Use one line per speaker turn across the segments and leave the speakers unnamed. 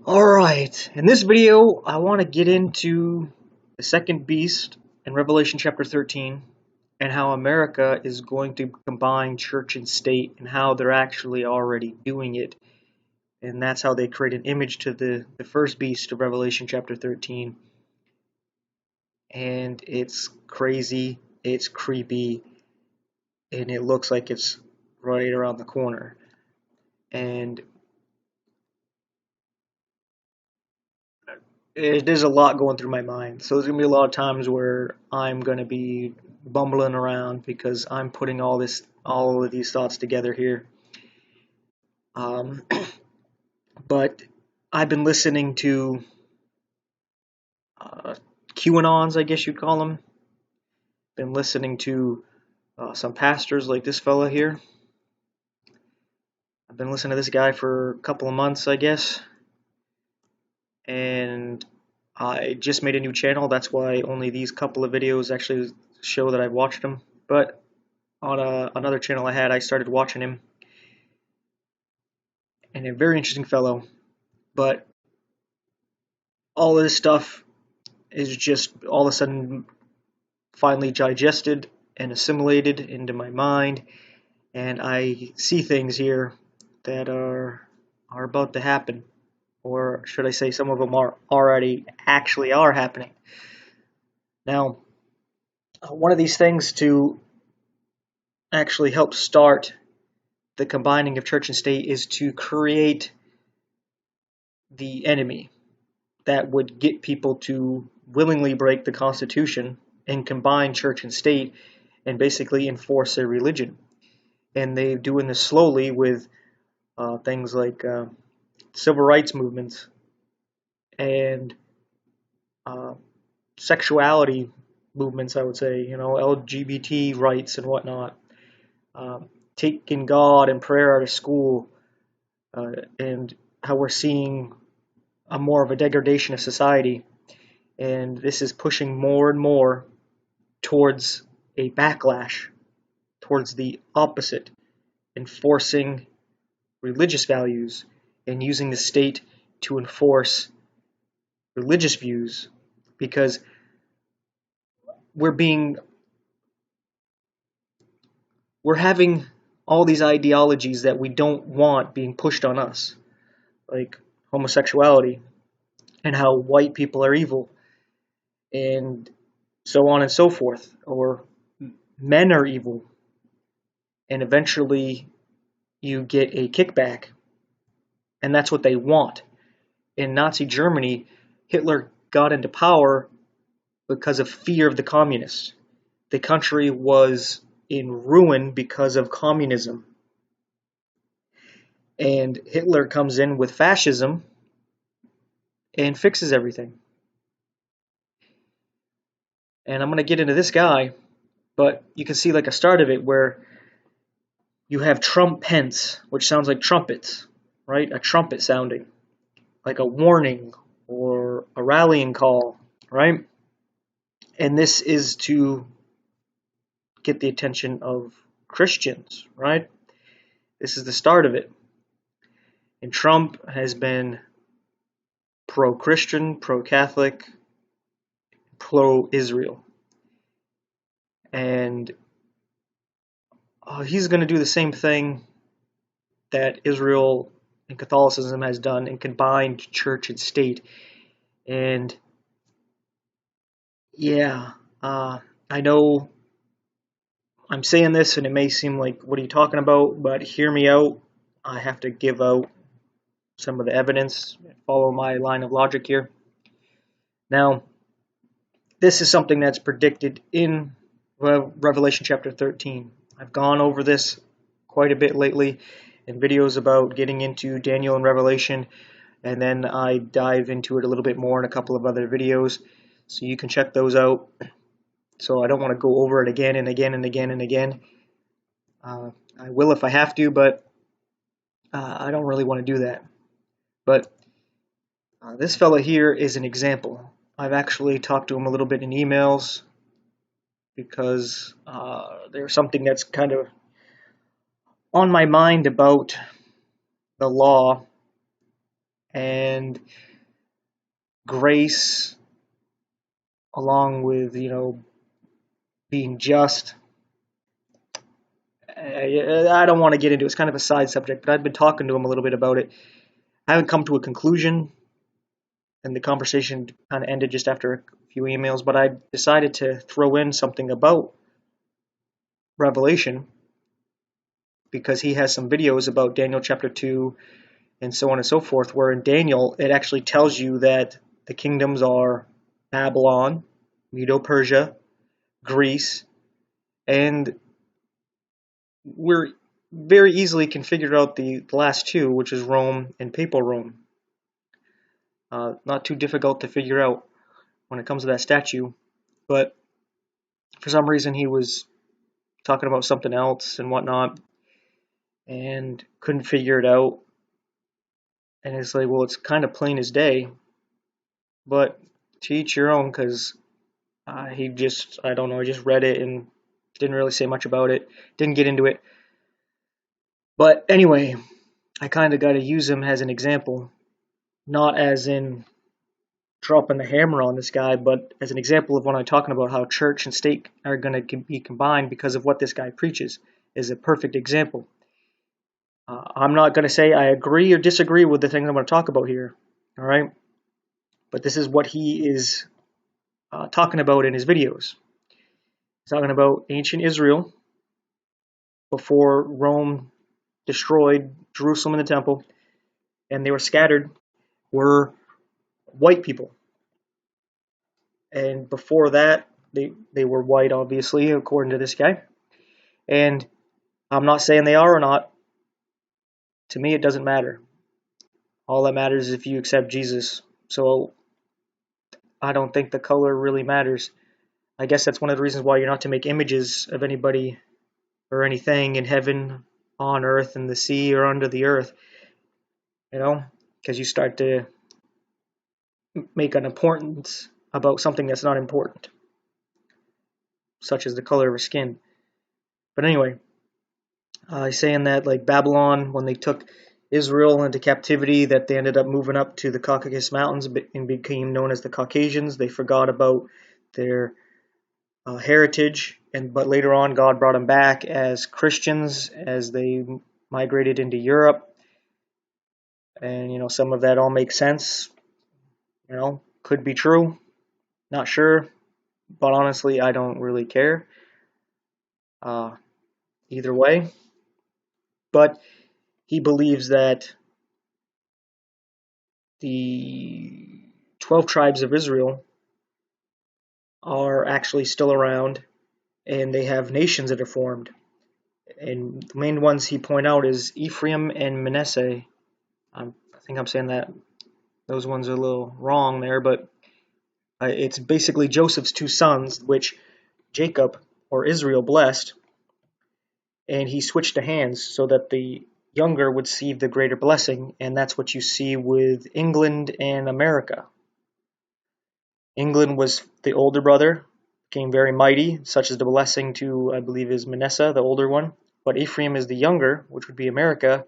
Alright, in this video I want to get into the second beast in Revelation chapter 13 and how America is going to combine church and state and how they're actually already doing it. And that's how they create an image to the first beast of Revelation chapter 13. And it's crazy, it's creepy, and it looks like it's right around the corner. And there's a lot going through my mind. So there's going to be a lot of times where I'm going to be bumbling around because I'm putting all of these thoughts together here. But I've been listening to QAnons, I guess you'd call them. Been listening to some pastors like this fella here. I've been listening to this guy for a couple of months, I guess. And I just made a new channel. That's why only these couple of videos actually show that I've watched them. But on another channel I had, I started watching him. And a very interesting fellow. But all of this stuff is just all of a sudden finally digested and assimilated into my mind. And I see things here that are about to happen. Or should I say some of them are actually happening. Now, one of these things to actually help start the combining of church and state is to create the enemy that would get people to willingly break the Constitution and combine church and state and basically enforce their religion. And they're doing this slowly with things like civil rights movements and sexuality movements, I would say, LGBT rights and whatnot, taking God and prayer out of school, and how we're seeing a more of a degradation of society. And this is pushing more and more towards a backlash, towards the opposite, enforcing religious values and using the state to enforce religious views, because we're having all these ideologies that we don't want being pushed on us, like homosexuality and how white people are evil and so on and so forth, or men are evil, and eventually you get a kickback, and that's what they want. In Nazi Germany, Hitler got into power because of fear of the communists. The country was in ruin because of communism. And Hitler comes in with fascism and fixes everything. And I'm going to get into this guy, but you can see like a start of it where you have Trump Pence, which sounds like trumpets, right? A trumpet sounding, like a warning or a rallying call, right? And this is to get the attention of Christians, right? This is the start of it. And Trump has been pro-Christian, pro-Catholic, pro-Israel. And he's going to do the same thing that Israel and Catholicism has done and combined church and state. And yeah, I know I'm saying this and it may seem like, what are you talking about? But hear me out. I have to give out some of the evidence, follow my line of logic here. Now, this is something that's predicted in Revelation chapter 13. I've gone over this quite a bit lately in videos about getting into Daniel and Revelation, and then I dive into it a little bit more in a couple of other videos, so you can check those out. So I don't want to go over it again and again and again and again. I will if I have to, but I don't really want to do that. But this fella here is an example. I've actually talked to him a little bit in emails because there's something that's kind of on my mind about the law and grace, along with, being just. I don't want to get into it. It's kind of a side subject, but I've been talking to him a little bit about it. I haven't come to a conclusion, and the conversation kind of ended just after a few emails, but I decided to throw in something about Revelation because he has some videos about Daniel chapter 2 and so on and so forth, where in Daniel it actually tells you that the kingdoms are Babylon, Medo-Persia, Greece, and we're very easily can figure out the last two, which is Rome and Papal Rome. Not too difficult to figure out when it comes to that statue, but for some reason he was talking about something else and whatnot and couldn't figure it out. And it's like, well, it's kind of plain as day, but to each your own, because he just, I don't know, I just read it and didn't really say much about it, didn't get into it. But anyway, I kind of got to use him as an example, not as in dropping the hammer on this guy, but as an example of when I'm talking about how church and state are going to be combined because of what this guy preaches is a perfect example. I'm not going to say I agree or disagree with the things I'm going to talk about here, all right? But this is what he is talking about in his videos. He's talking about ancient Israel before Rome destroyed Jerusalem and the temple, and they were scattered, were white people. And before that, they were white, obviously, according to this guy. And I'm not saying they are or not. To me, it doesn't matter. All that matters is if you accept Jesus. So I don't think the color really matters. I guess that's one of the reasons why you're not to make images of anybody or anything in heaven, on earth, in the sea, or under the earth. Because you start to make an importance about something that's not important, such as the color of her skin. But anyway, he's saying that like Babylon, when they took Israel into captivity, that they ended up moving up to the Caucasus Mountains and became known as the Caucasians. They forgot about their heritage, but later on God brought them back as Christians as they migrated into Europe. And some of that all makes sense. Could be true. Not sure. But honestly, I don't really care. Either way. But he believes that the 12 tribes of Israel are actually still around, and they have nations that are formed. And the main ones he point out is Ephraim and Manasseh. I think I'm saying that those ones are a little wrong there, but it's basically Joseph's two sons, which Jacob or Israel blessed, and he switched the hands so that the younger would see the greater blessing, and that's what you see with England and America. England was the older brother, became very mighty, such as the blessing to, I believe, is Manasseh, the older one, but Ephraim is the younger, which would be America,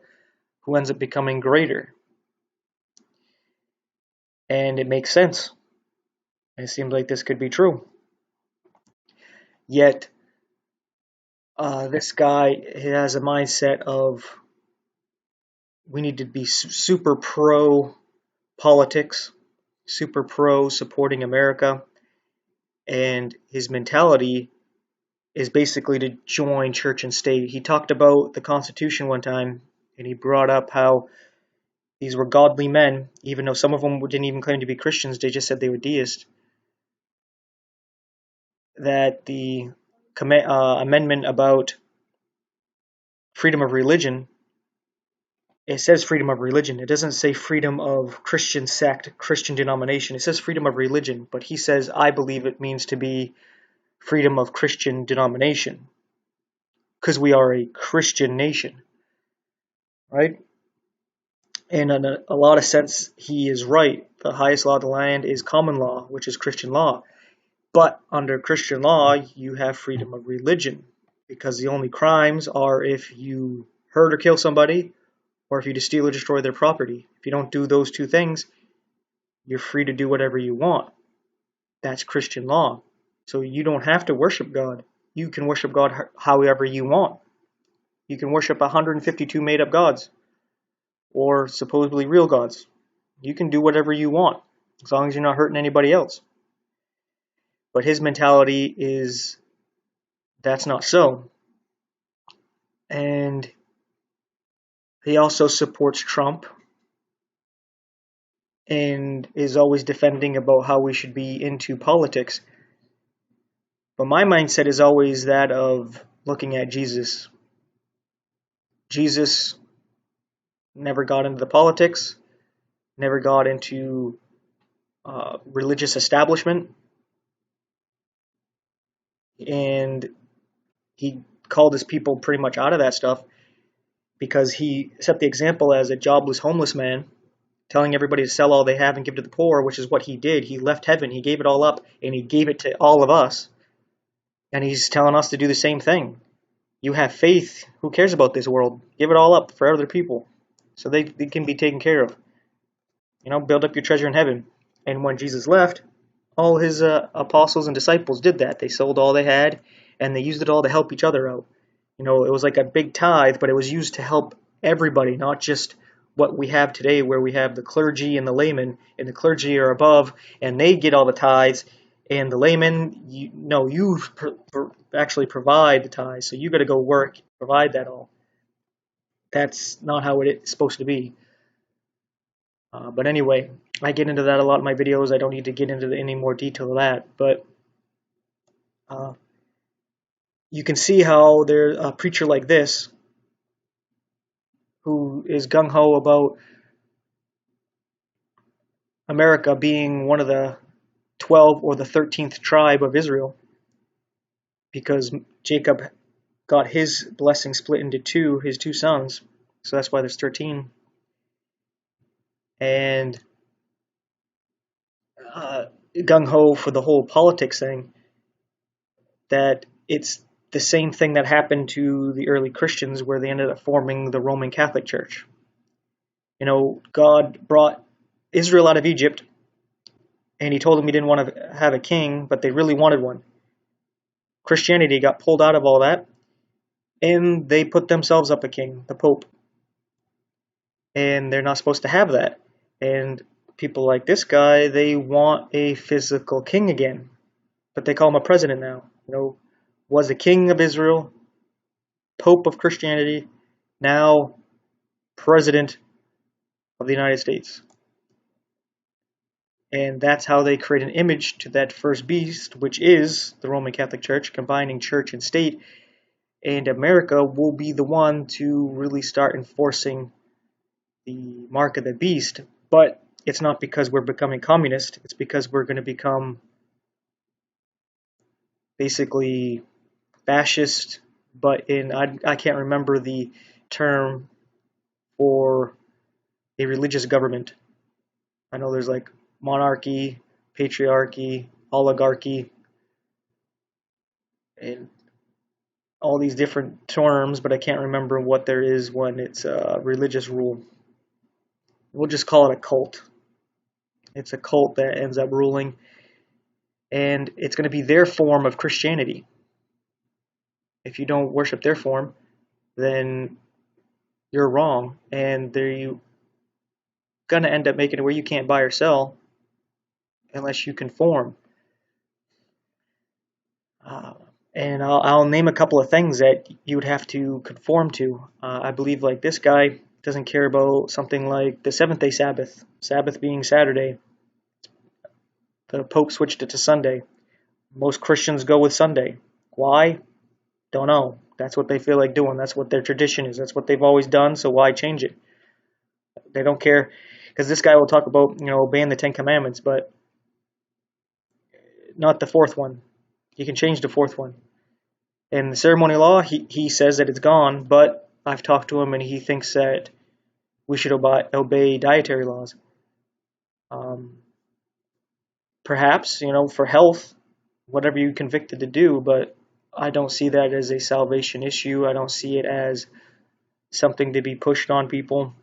who ends up becoming greater. And it makes sense. It seems like this could be true. Yet, this guy has a mindset of we need to be super pro politics, super pro supporting America, and his mentality is basically to join church and state. He talked about the Constitution one time, and he brought up how these were godly men, even though some of them didn't even claim to be Christians, they just said they were deists. That the amendment about freedom of religion, it says freedom of religion. It doesn't say freedom of Christian sect, Christian denomination. It says freedom of religion, but he says, I believe it means to be freedom of Christian denomination, because we are a Christian nation, right? And in a lot of sense, he is right. The highest law of the land is common law, which is Christian law. But under Christian law, you have freedom of religion, because the only crimes are if you hurt or kill somebody, or if you just steal or destroy their property. If you don't do those two things, you're free to do whatever you want. That's Christian law. So you don't have to worship God. You can worship God however you want. You can worship 152 made-up gods, or supposedly real gods. You can do whatever you want, as long as you're not hurting anybody else. But his mentality is that's not so. And he also supports Trump and is always defending about how we should be into politics. But my mindset is always that of looking at Jesus. Jesus never got into the politics, never got into religious establishment, and he called his people pretty much out of that stuff because he set the example as a jobless homeless man, telling everybody to sell all they have and give to the poor, which is what he did. He left heaven, he gave it all up, and he gave it to all of us. And he's telling us to do the same thing. You have faith, who cares about this world? Give it all up for other people so they can be taken care of. Build up your treasure in heaven. And when Jesus left, all his apostles and disciples did that. They sold all they had, and they used it all to help each other out. It was like a big tithe, but it was used to help everybody, not just what we have today, where we have the clergy and the laymen, and the clergy are above, and they get all the tithes, and the laymen, you actually provide the tithes, so you got to go work, provide that all. That's not how it's supposed to be. But anyway, I get into that a lot in my videos. I don't need to get into any more detail of that, but you can see how there's a preacher like this who is gung-ho about America being one of the 12 or the 13th tribe of Israel, because Jacob got his blessing split into his two sons, so that's why there's 13. And gung-ho for the whole politics thing, that it's the same thing that happened to the early Christians, where they ended up forming the Roman Catholic Church. God brought Israel out of Egypt, and he told them he didn't want to have a king, but they really wanted one. Christianity got pulled out of all that, and they put themselves up a king, the Pope. And they're not supposed to have that. And people like this guy, they want a physical king again, but they call him a president now. Was the king of Israel, Pope of Christianity, now president of the United States. And that's how they create an image to that first beast, which is the Roman Catholic Church, combining church and state. And America will be the one to really start enforcing the mark of the beast. But it's not because we're becoming communist. It's because we're going to become basically fascist, but I can't remember the term for a religious government. I know there's like monarchy, patriarchy, oligarchy, and all these different terms, but I can't remember what there is when it's a religious rule. We'll just call it a cult. It's a cult that ends up ruling, and it's going to be their form of Christianity. If you don't worship their form, then you're wrong, and you're going to end up making it where you can't buy or sell unless you conform. And I'll name a couple of things that you would have to conform to. I believe like this guy doesn't care about something like the seventh-day Sabbath, Sabbath being Saturday. The Pope switched it to Sunday. Most Christians go with Sunday. Why? Don't know. That's what they feel like doing. That's what their tradition is. That's what they've always done, so why change it? They don't care, because this guy will talk about, obeying the Ten Commandments, but not the fourth one. You can change the fourth one. In the ceremonial law, he says that it's gone, but I've talked to him and he thinks that we should obey dietary laws. Perhaps, for health, whatever you're convicted to do, but I don't see that as a salvation issue. I don't see it as something to be pushed on people.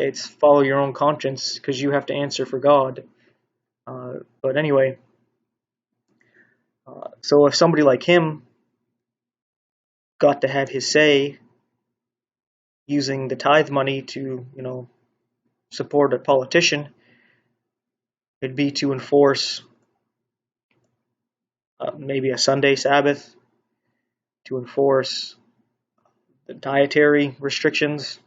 it's follow your own conscience because you have to answer for God. But anyway, so if somebody like him got to have his say using the tithe money to, support a politician, it'd be to enforce maybe a Sunday Sabbath, to enforce the dietary restrictions,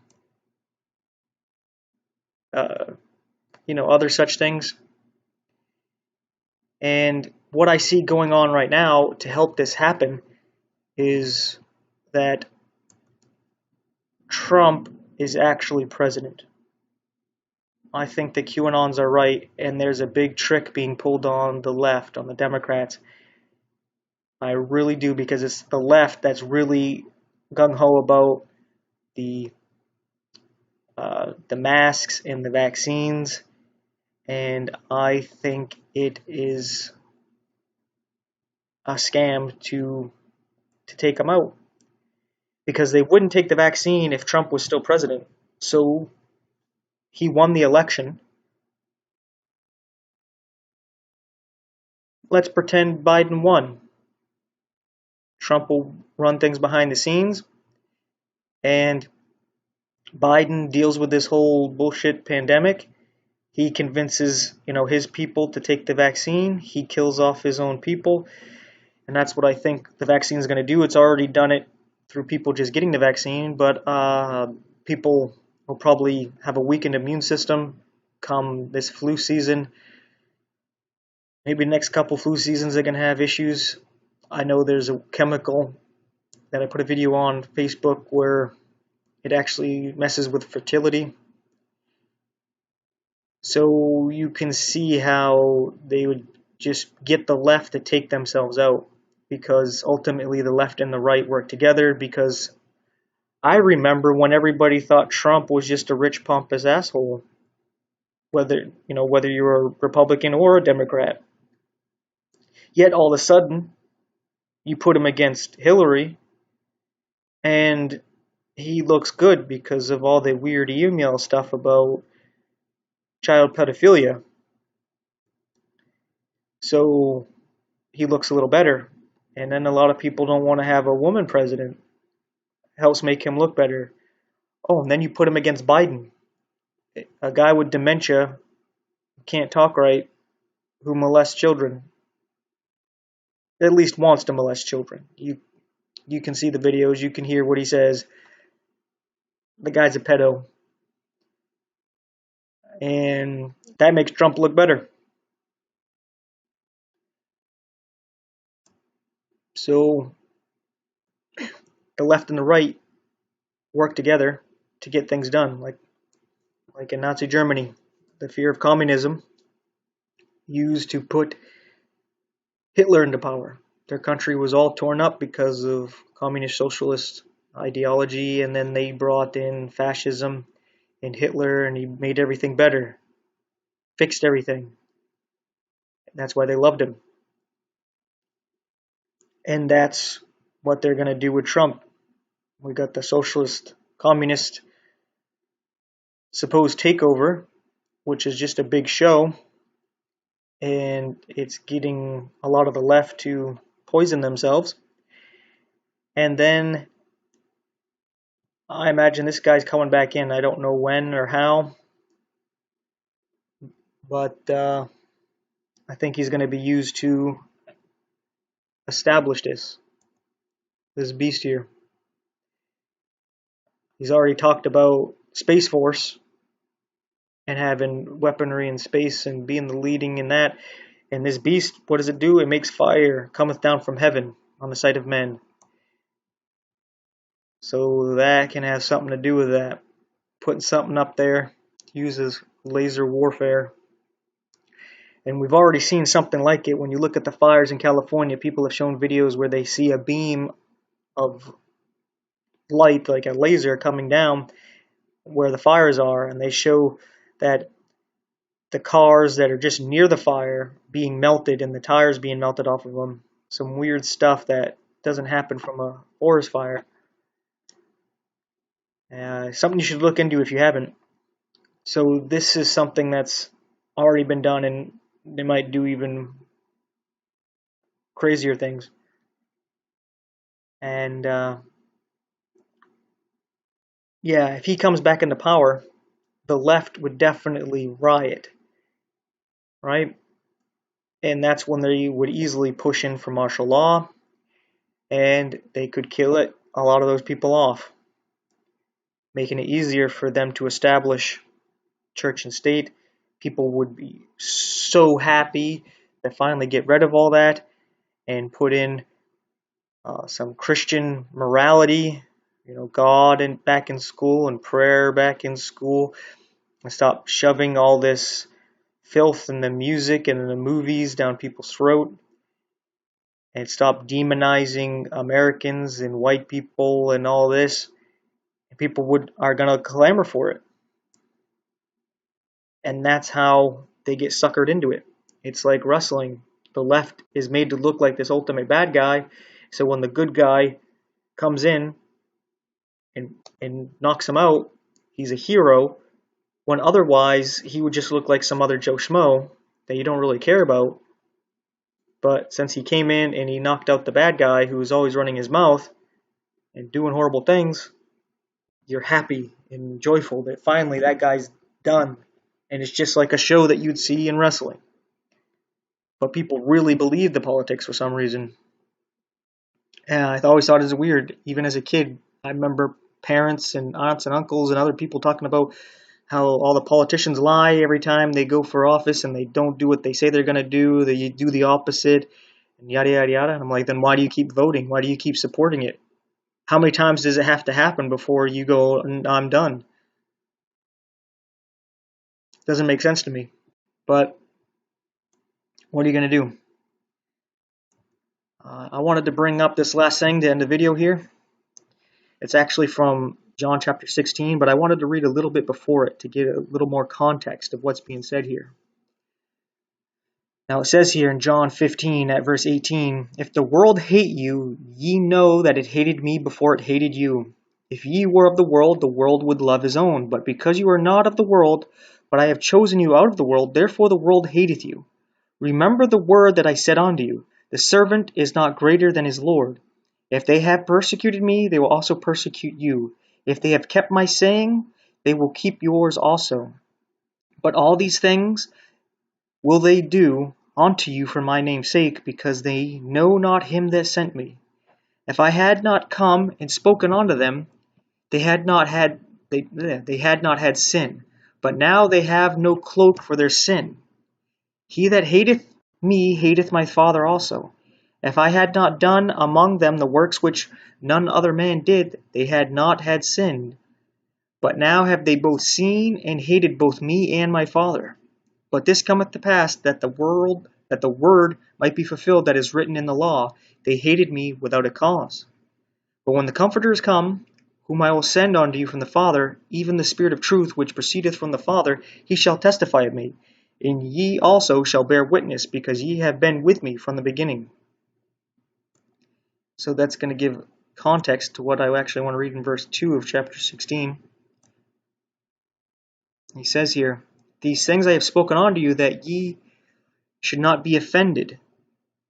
uh, other such things. And what I see going on right now to help this happen is that Trump is actually president. I think the QAnons are right, and there's a big trick being pulled on the left, on the Democrats. I really do, because it's the left that's really gung-ho about the masks and the vaccines, and I think it is a scam to take them out, because they wouldn't take the vaccine if Trump was still president. So he won the election. Let's pretend Biden won. Trump will run things behind the scenes, and Biden deals with this whole bullshit pandemic. He convinces, his people to take the vaccine. He kills off his own people, and that's what I think the vaccine is going to do. It's already done it through people just getting the vaccine, but people will probably have a weakened immune system come this flu season. Maybe the next couple flu seasons they're going to have issues. I know there's a chemical that I put a video on Facebook where it actually messes with fertility. So you can see how they would just get the left to take themselves out, because ultimately the left and the right work together. Because I remember when everybody thought Trump was just a rich, pompous asshole, whether you were a Republican or a Democrat. Yet all of a sudden, you put him against Hillary, and he looks good because of all the weird email stuff about child pedophilia. So he looks a little better. And then a lot of people don't want to have a woman president. It helps make him look better. Oh, and then you put him against Biden, a guy with dementia, can't talk right, who molests children. At least wants to molest children. You can see the videos, you can hear what he says. The guy's a pedo. And that makes Trump look better. So the left and the right work together to get things done, like in Nazi Germany. The fear of communism used to put Hitler into power. Their country was all torn up because of communist socialist ideology, and then they brought in fascism and Hitler, and he made everything better, fixed everything. And that's why they loved him. And that's what they're going to do with Trump. We got the socialist, communist supposed takeover, which is just a big show, and it's getting a lot of the left to poison themselves. And then I imagine this guy's coming back in. I don't know when or how, but I think he's going to be used to establish this beast here. He's already talked about Space Force and having weaponry in space and being the leading in that. And this beast, what does it do? It makes fire cometh down from heaven on the sight of men. So that can have something to do with that. Putting something up there uses laser warfare. And we've already seen something like it. When you look at the fires in California, people have shown videos where they see a beam of light, like a laser, coming down where the fires are, and they show that the cars that are just near the fire being melted and the tires being melted off of them. Some weird stuff that doesn't happen from a forest fire. Something you should look into if you haven't. So this is something that's already been done, and they might do even crazier things. And yeah, if he comes back into power, the left would definitely riot, right? And that's when they would easily push in for martial law, and they could kill it a lot of those people off, making it easier for them to establish church and state. People would be so happy to finally get rid of all that and put in some Christian morality, God back in school and prayer back in school, and stop shoving all this filth and the music and the movies down people's throat, and stop demonizing Americans and white people and all this. And people are gonna clamor for it, and that's how they get suckered into it. It's like wrestling. The left is made to look like this ultimate bad guy, so when the good guy comes in and knocks him out, he's a hero. When otherwise he would just look like some other Joe Schmo that you don't really care about. But since he came in and he knocked out the bad guy who was always running his mouth and doing horrible things, you're happy and joyful that finally that guy's done. And it's just like a show that you'd see in wrestling. But people really believe the politics for some reason. And I always thought it was weird. Even as a kid, I remember parents and aunts and uncles and other people talking about how all the politicians lie every time they go for office and they don't do what they say they're going to do. They do the opposite and yada, yada, yada. And I'm like, then why do you keep voting? Why do you keep supporting it? How many times does it have to happen before you go, I'm done? Doesn't make sense to me. But what are you going to do? I wanted to bring up this last thing to end the video here. It's actually from John chapter 16, but I wanted to read a little bit before it to get a little more context of what's being said here. Now it says here in John 15 at verse 18, "If the world hate you, ye know that it hated me before it hated you. If ye were of the world would love his own. But because you are not of the world, but I have chosen you out of the world, therefore the world hateth you. Remember the word that I said unto you, the servant is not greater than his Lord. If they have persecuted me, they will also persecute you. If they have kept my saying, they will keep yours also. But all these things will they do unto you for my name's sake, because they know not him that sent me. If I had not come and spoken unto them, they had not had sin. But now they have no cloak for their sin. He that hateth me hateth my Father also. If I had not done among them the works which none other man did, they had not had sin. But now have they both seen and hated both me and my Father. But this cometh to pass that the word might be fulfilled that is written in the law, they hated me without a cause. But when the Comforter is come, whom I will send unto you from the Father, even the Spirit of truth which proceedeth from the Father, he shall testify of me. And ye also shall bear witness, because ye have been with me from the beginning." So that's going to give context to what I actually want to read in verse 2 of chapter 16. He says here, "These things I have spoken unto you, that ye should not be offended.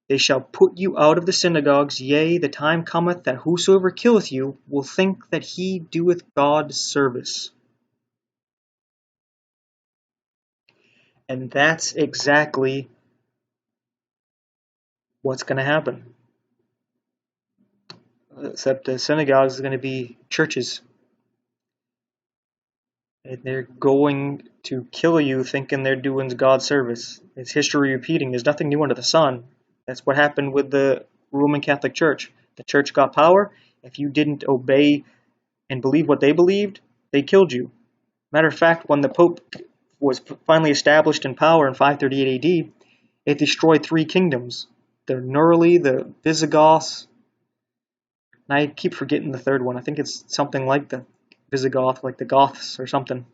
They shall put you out of the synagogues. Yea, the time cometh that whosoever killeth you will think that he doeth God service." And that's exactly what's going to happen. Except the synagogues are going to be churches. And they're going to kill you thinking they're doing God's service. It's history repeating. There's nothing new under the sun. That's what happened with the Roman Catholic Church. The church got power. If you didn't obey and believe what they believed, they killed you. Matter of fact, when the Pope was finally established in power in 538 AD, it destroyed 3 kingdoms. The Nerli, the Visigoths, and I keep forgetting the third one. I think it's something like the Visigoth, like the Goths or something.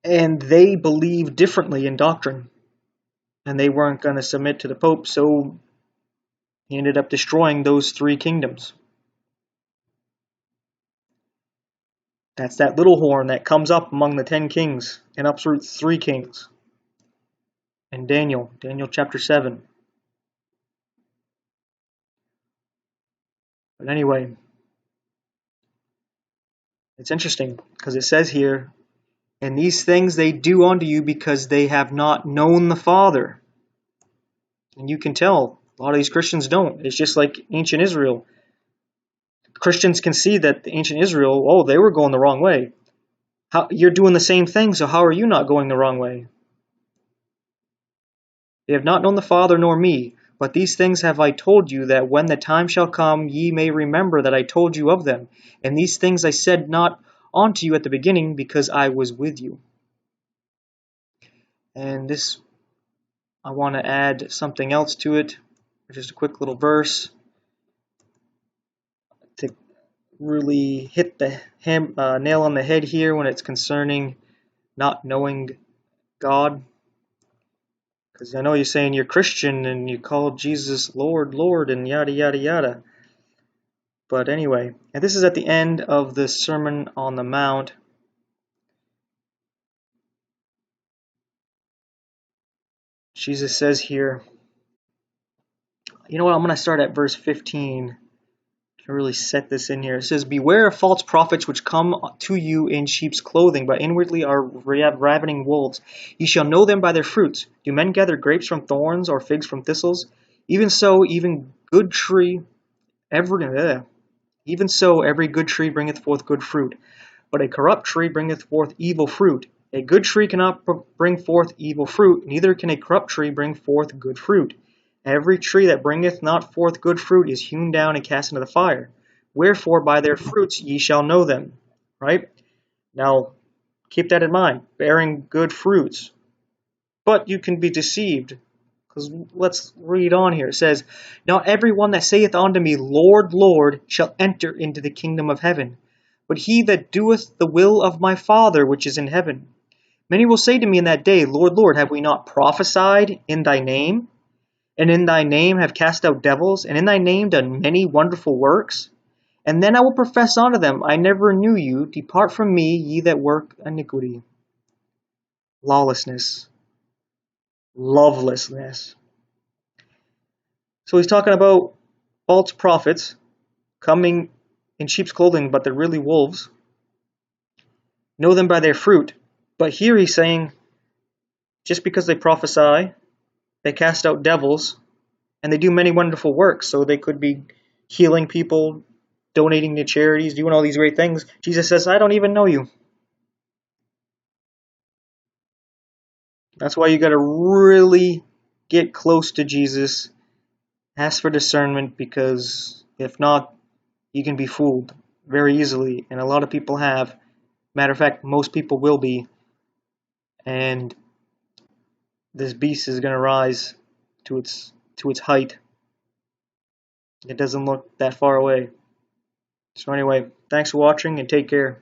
And they believed differently in doctrine. And they weren't going to submit to the Pope, so he ended up destroying those 3 kingdoms. That's that little horn that comes up among the 10 kings and uproots 3 kings. And Daniel chapter 7. But anyway, it's interesting because it says here, and these things they do unto you because they have not known the Father. And you can tell a lot of these Christians don't. It's just like ancient Israel. Christians can see that the ancient Israel, they were going the wrong way. You're doing the same thing, so how are you not going the wrong way? They have not known the Father nor me, but these things have I told you, that when the time shall come ye may remember that I told you of them. And these things I said not unto you at the beginning, because I was with you. And this, I want to add something else to it, just a quick little verse to really hit the nail on the head here when it's concerning not knowing God. Because I know you're saying you're Christian and you call Jesus Lord, Lord, and yada, yada, yada. But anyway, and this is at the end of the Sermon on the Mount. Jesus says here, you know what, I'm going to start at verse 15 to really set this in here. It says, beware of false prophets which come to you in sheep's clothing, but inwardly are ravening wolves. Ye shall know them by their fruits. Do men gather grapes from thorns or figs from thistles? Even so, every good tree bringeth forth good fruit, but a corrupt tree bringeth forth evil fruit. A good tree cannot bring forth evil fruit, neither can a corrupt tree bring forth good fruit. Every tree that bringeth not forth good fruit is hewn down and cast into the fire. Wherefore by their fruits ye shall know them. Right? Now, keep that in mind, bearing good fruits. But you can be deceived. Because let's read on here. It says, not every one that saith unto me, Lord, Lord, shall enter into the kingdom of heaven, but he that doeth the will of my Father which is in heaven. Many will say to me in that day, Lord, Lord, have we not prophesied in thy name? And in thy name have cast out devils, and in thy name done many wonderful works? And then I will profess unto them, I never knew you. Depart from me, ye that work iniquity. Lawlessness. Lovelessness. So he's talking about false prophets coming in sheep's clothing, but they're really wolves. Know them by their fruit. But here he's saying, just because they prophesy, they cast out devils, and they do many wonderful works. So they could be healing people, donating to charities, doing all these great things. Jesus says, I don't even know you. That's why you got to really get close to Jesus. Ask for discernment, because if not, you can be fooled very easily. And a lot of people have. Matter of fact, most people will be. And this beast is going to rise to its height. It doesn't look that far away. So anyway, thanks for watching and take care.